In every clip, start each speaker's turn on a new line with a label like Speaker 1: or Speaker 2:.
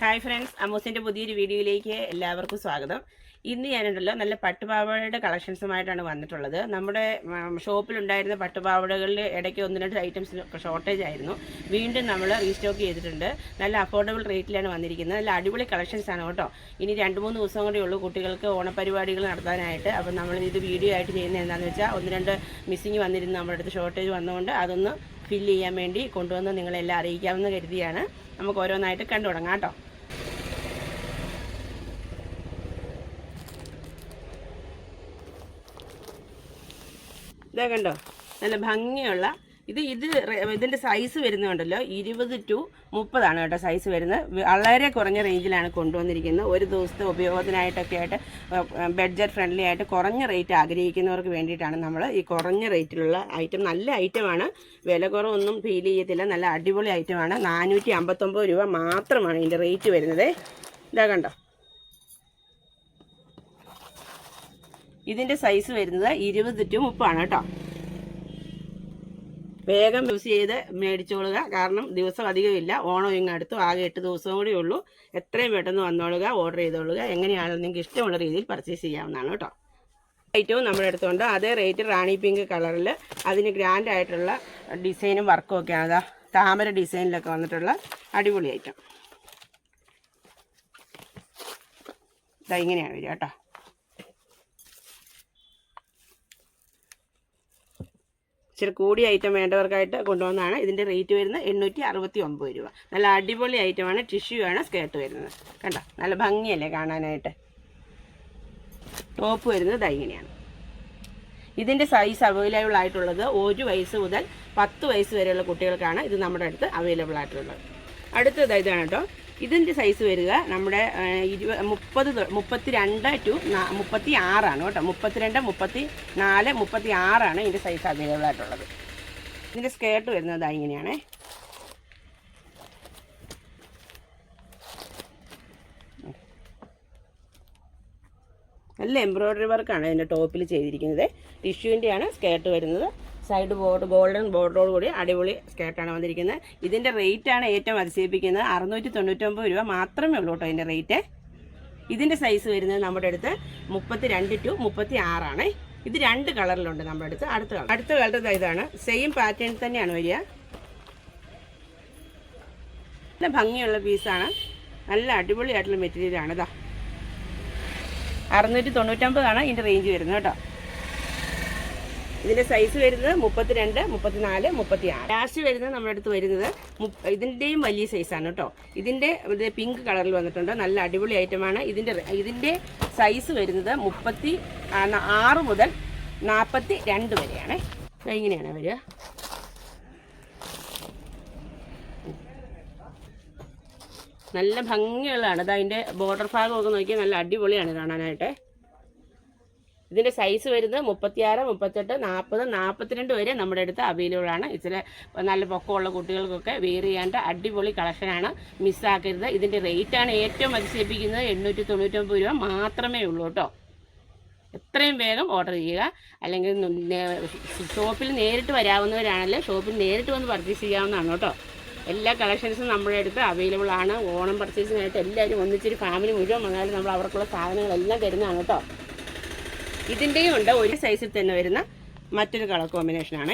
Speaker 1: Hi friends, അമ്മൂസിൻ്റെ പുതിയൊരു വീഡിയോയിലേക്ക് എല്ലാവർക്കും സ്വാഗതം. ഇന്ന് ഞാനുണ്ടല്ലോ നല്ല പട്ടുപാവാടയുടെ കളക്ഷൻസുമായിട്ടാണ് വന്നിട്ടുള്ളത്. നമ്മുടെ ഷോപ്പിലുണ്ടായിരുന്ന പട്ടുപാവാടകളിൽ ഇടയ്ക്ക് 1-2 ഐറ്റംസ് ഷോർട്ടേജ് ആയിരുന്നു. വീണ്ടും നമ്മൾ റീസ്റ്റോക്ക് ചെയ്തിട്ടുണ്ട്. നല്ല അഫോർഡബിൾ റേറ്റിലാണ് വന്നിരിക്കുന്നത്. നല്ല അടിപൊളി കളക്ഷൻസ് ആണ് കേട്ടോ. ഇനി 2-3 ദിവസം കൂടെ ഉള്ളൂ കുട്ടികൾക്ക് ഓണപരിപാടികൾ നടത്താനായിട്ട്. അപ്പം നമ്മൾ ഇത് വീഡിയോ ആയിട്ട് ചെയ്യുന്നത് എന്താണെന്ന് വെച്ചാൽ 1-2 മിസ്സിങ് വന്നിരുന്നു, നമ്മുടെ അടുത്ത് ഷോർട്ടേജ് വന്നുകൊണ്ട് അതൊന്ന് ഫില്ല് ചെയ്യാൻ വേണ്ടി കൊണ്ടുവന്ന് നിങ്ങളെല്ലാം അറിയിക്കാമെന്ന് കരുതിയാണ്. നമുക്ക് ഓരോന്നായിട്ട് കണ്ടു തുടങ്ങാം കേട്ടോ. ഇതാ കണ്ടോ, നല്ല ഭംഗിയുള്ള ഇതിൻ്റെ സൈസ് വരുന്നുണ്ടല്ലോ 20 to 30 കേട്ടോ സൈസ് വരുന്നത്. വളരെ കുറഞ്ഞ റേഞ്ചിലാണ് കൊണ്ടുവന്നിരിക്കുന്നത്. ഒരു ദിവസത്തെ ഉപയോഗത്തിനായിട്ടൊക്കെ ആയിട്ട് ബഡ്ജറ്റ് ഫ്രണ്ട്ലി ആയിട്ട് കുറഞ്ഞ റേറ്റ് ആഗ്രഹിക്കുന്നവർക്ക് വേണ്ടിയിട്ടാണ് നമ്മൾ ഈ കുറഞ്ഞ റേറ്റിലുള്ള ഐറ്റം. നല്ല ഐറ്റമാണ്, വില കുറവൊന്നും ഫീൽ ചെയ്യത്തില്ല. നല്ല അടിപൊളി ഐറ്റമാണ്. 459 രൂപ മാത്രമാണ് ഇതിൻ്റെ റേറ്റ് വരുന്നത്. ഇതാ കണ്ടോ, ഇതിൻ്റെ സൈസ് വരുന്നത് 20 to 30 കേട്ടോ. വേഗം യൂസ് ചെയ്ത് മേടിച്ചോളുക, കാരണം ദിവസം അധികമില്ല. ഓണം ഇങ്ങടുത്തു, ആകെ 8 ദിവസവും കൂടി ഉള്ളൂ. എത്രയും പെട്ടെന്ന് വന്നോളുക, ഓർഡർ ചെയ്തോളുക. എങ്ങനെയാണെന്ന് നിങ്ങൾക്ക് ഇഷ്ടമുള്ള രീതിയിൽ പർച്ചേസ് ചെയ്യാവുന്നതാണ് കേട്ടോ. ഐറ്റവും നമ്മുടെ അടുത്തുണ്ട്. അതേ റേറ്റ് റാണി പിങ്ക് കളറിൽ അതിന് ഗ്രാൻഡ് ആയിട്ടുള്ള ഡിസൈനും വർക്കും ഒക്കെയാണ്. അതാ താമര ഡിസൈനിലൊക്കെ വന്നിട്ടുള്ള അടിപൊളി ഐറ്റം. ഇതാ ഇങ്ങനെയാണ് വരിക കേട്ടോ. ഇച്ചിരി കൂടിയ ഐറ്റം വേണ്ടവർക്കായിട്ട് കൊണ്ടുവന്നതാണ്. ഇതിൻ്റെ റേറ്റ് വരുന്നത് 869 രൂപ. നല്ല അടിപൊളി ഐറ്റമാണ്. ടിഷ്യൂ ആണ് സ്കേർട്ട് വരുന്നത്. കണ്ടോ, നല്ല ഭംഗിയല്ലേ കാണാനായിട്ട്. ടോപ്പ് വരുന്നത് ദാ ഇങ്ങനെയാണ്. ഇതിൻ്റെ സൈസ് അവൈലബിൾ ആയിട്ടുള്ളത് 1 വയസ്സ് മുതൽ 10 വയസ്സ് വരെയുള്ള കുട്ടികൾക്കാണ് ഇത് നമ്മുടെ അടുത്ത് അവൈലബിൾ ആയിട്ടുള്ളത്. അടുത്തത് ഇതാണ് കേട്ടോ. ഇതിൻ്റെ സൈസ് വരിക നമ്മുടെ 32 to 36 കേട്ടോ. 32, 34, 36 ഇതിൻ്റെ സൈസ് അവൈലബിൾ ആയിട്ടുള്ളത്. ഇതിൻ്റെ സ്കേർട്ട് വരുന്നത് ഇങ്ങനെയാണേ. നല്ല എംബ്രോയ്ഡറി വർക്കാണ് ഇതിൻ്റെ ടോപ്പിൽ ചെയ്തിരിക്കുന്നത്. ടിഷ്യൂവിൻ്റെയാണ് സ്കേർട്ട് വരുന്നത്. സൈഡ് ബോർഡ് ഗോൾഡൻ ബോർഡറോട് കൂടി അടിപൊളി സ്കേർട്ടാണ് വന്നിരിക്കുന്നത്. ഇതിൻ്റെ റേറ്റാണ് ഏറ്റവും അതിശയിപ്പിക്കുന്നത്. 699 രൂപ മാത്രമേ ഉള്ളൂ കേട്ടോ ഇതിൻ്റെ റേറ്റ്. ഇതിൻ്റെ സൈസ് വരുന്നത് നമ്മുടെ അടുത്ത് 32 to 36. ഇത് 2 കളറിലുണ്ട് നമ്മുടെ അടുത്ത്. അടുത്ത കളർ ഇതാണ്. സെയിം പാറ്റേൺ തന്നെയാണ് വരിക. നല്ല ഭംഗിയുള്ള പീസാണ്. നല്ല അടിപൊളിയായിട്ടുള്ള മെറ്റീരിയലാണ്. ഇതാ 699 ഇതിൻ്റെ റേഞ്ച് വരുന്നത് കേട്ടോ. ഇതിൻ്റെ സൈസ് വരുന്നത് 32, 34, 36. ലാസ്റ്റ് വരുന്നത് നമ്മുടെ അടുത്ത് വരുന്നത് ഇതിൻ്റെയും വലിയ സൈസാണ് കേട്ടോ. ഇതിൻ്റെ പിങ്ക് കളറിൽ വന്നിട്ടുണ്ട്. നല്ല അടിപൊളി ഐറ്റമാണ്. ഇതിൻ്റെ സൈസ് വരുന്നത് 36 മുതൽ 42 വരെയാണ്. ഇങ്ങനെയാണ് വരിക. നല്ല ഭംഗിയുള്ളതാണ്. അതിൻ്റെ ബോർഡർ ഭാഗമൊക്കെ നോക്കിയാൽ നല്ല അടിപൊളിയാണ് കാണാനായിട്ട്. ഇതിൻ്റെ സൈസ് വരുന്നത് 36, 38, 40, 42 വരെ നമ്മുടെ അടുത്ത് അവൈലബിൾ ആണ്. ഇച്ചിരി നല്ല പൊക്കമുള്ള കുട്ടികൾക്കൊക്കെ വെയർ ചെയ്യാണ്ട് അടിപൊളി കളക്ഷനാണ്. മിസ്സാക്കരുത്. ഇതിൻ്റെ റേറ്റാണ് ഏറ്റവും അതിശയിപ്പിക്കുന്നത്. 899 രൂപ മാത്രമേ ഉള്ളൂ കേട്ടോ. എത്രയും വേഗം ഓർഡർ ചെയ്യുക. അല്ലെങ്കിൽ ഷോപ്പിൽ നേരിട്ട് വരാവുന്നവരാണെങ്കിൽ ഷോപ്പിൽ നേരിട്ട് വന്ന് പർച്ചേസ് ചെയ്യാവുന്നതാണ് കേട്ടോ. എല്ലാ കളക്ഷൻസും നമ്മുടെ അടുത്ത് അവൈലബിൾ ആണ്. ഓണം പർച്ചേസിനായിട്ട് എല്ലാവരും ഒന്നിച്ചൊരു ഫാമിലി മുഴുവൻ വന്നാലും നമ്മൾ അവർക്കുള്ള സാധനങ്ങളെല്ലാം തരുന്നതാണ് കേട്ടോ. ഇതിൻ്റെയും ഉണ്ട് ഒരു സൈസിൽ തന്നെ വരുന്ന മറ്റൊരു കളർ കോമ്പിനേഷനാണ്.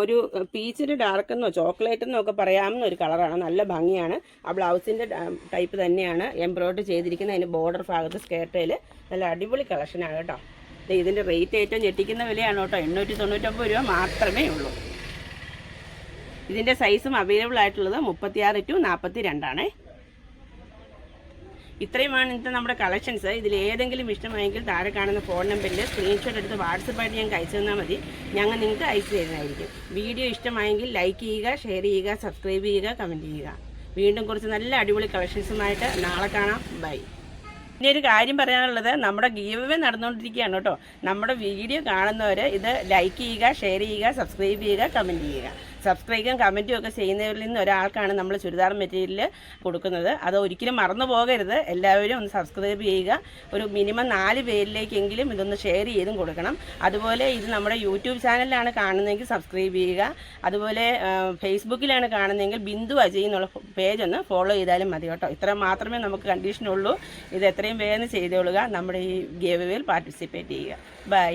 Speaker 1: ഒരു പീച്ചിൻ്റെ ഡാർക്കെന്നോ ചോക്ലേറ്റ് എന്നോ ഒക്കെ പറയാവുന്ന ഒരു കളറാണ്. നല്ല ഭംഗിയാണ്. ആ ബ്ലൗസിൻ്റെ ടൈപ്പ് തന്നെയാണ് എംബ്രോയ്ഡറി ചെയ്തിരിക്കുന്നത്. അതിൻ്റെ ബോർഡർ ഭാഗത്ത് സ്കേർട്ടിൽ നല്ല അടിപൊളി കളക്ഷനാണ് കേട്ടോ. ഇതിൻ്റെ റേറ്റ് ഏറ്റവും ഞെട്ടിക്കുന്ന വിലയാണ് കേട്ടോ. 899 രൂപ മാത്രമേ ഉള്ളൂ. ഇതിൻ്റെ സൈസും അവൈലബിൾ ആയിട്ടുള്ളത് 36 to 42. ഇത്രയുമാണ് ഇന്നത്തെ നമ്മുടെ കളക്ഷൻസ്. ഇതിൽ ഏതെങ്കിലും ഇഷ്ടമായെങ്കിൽ താഴെ കാണുന്ന ഫോൺ നമ്പറിൽ സ്ക്രീൻഷോട്ട് എടുത്ത് വാട്സപ്പായിട്ട് ഞങ്ങൾക്ക് അയച്ചു തന്നാൽ മതി. ഞങ്ങൾ നിങ്ങൾക്ക് അയച്ചു തരുന്നതായിരിക്കും. വീഡിയോ ഇഷ്ടമായെങ്കിൽ ലൈക്ക് ചെയ്യുക, ഷെയർ ചെയ്യുക, സബ്സ്ക്രൈബ് ചെയ്യുക, കമൻറ്റ് ചെയ്യുക. വീണ്ടും കുറച്ച് നല്ല അടിപൊളി കളക്ഷൻസുമായിട്ട് നാളെ കാണാം. ബൈ. പിന്നെ ഒരു കാര്യം പറയാനുള്ളത്, നമ്മുടെ ഗീവ് അവേ നടന്നുകൊണ്ടിരിക്കുകയാണ് കേട്ടോ. നമ്മുടെ വീഡിയോ കാണുന്നവർ ഇത് ലൈക്ക് ചെയ്യുക, ഷെയർ ചെയ്യുക, സബ്സ്ക്രൈബ് ചെയ്യുക, കമൻറ്റ് ചെയ്യുക. സബ്സ്ക്രൈബും കമൻറ്റും ഒക്കെ ചെയ്യുന്നവരിൽ നിന്ന് ഒരാൾക്കാണ് നമ്മൾ ചുരിദാർ മെറ്റീരിയൽ കൊടുക്കുന്നത്. അത് ഒരിക്കലും മറന്നു പോകരുത്. എല്ലാവരും ഒന്ന് സബ്സ്ക്രൈബ് ചെയ്യുക. ഒരു മിനിമം 4 പേരിലേക്കെങ്കിലും ഇതൊന്ന് ഷെയർ ചെയ്തും കൊടുക്കണം. അതുപോലെ ഇത് നമ്മുടെ യൂട്യൂബ് ചാനലിലാണ് കാണുന്നതെങ്കിൽ സബ്സ്ക്രൈബ് ചെയ്യുക. അതുപോലെ ഫേസ്ബുക്കിലാണ് കാണുന്നതെങ്കിൽ ബിന്ദു അജയ് എന്നുള്ള പേജ് ഒന്ന് ഫോളോ ചെയ്താലും മതി കേട്ടോ. ഇത്ര മാത്രമേ നമുക്ക് കണ്ടീഷനുള്ളൂ. ഇത് എത്രയും വേഗം ചെയ്തോളുക. നമ്മുടെ ഈ ഗിവ് അവേയിൽ പാർട്ടിസിപ്പേറ്റ് ചെയ്യുക. ബൈ.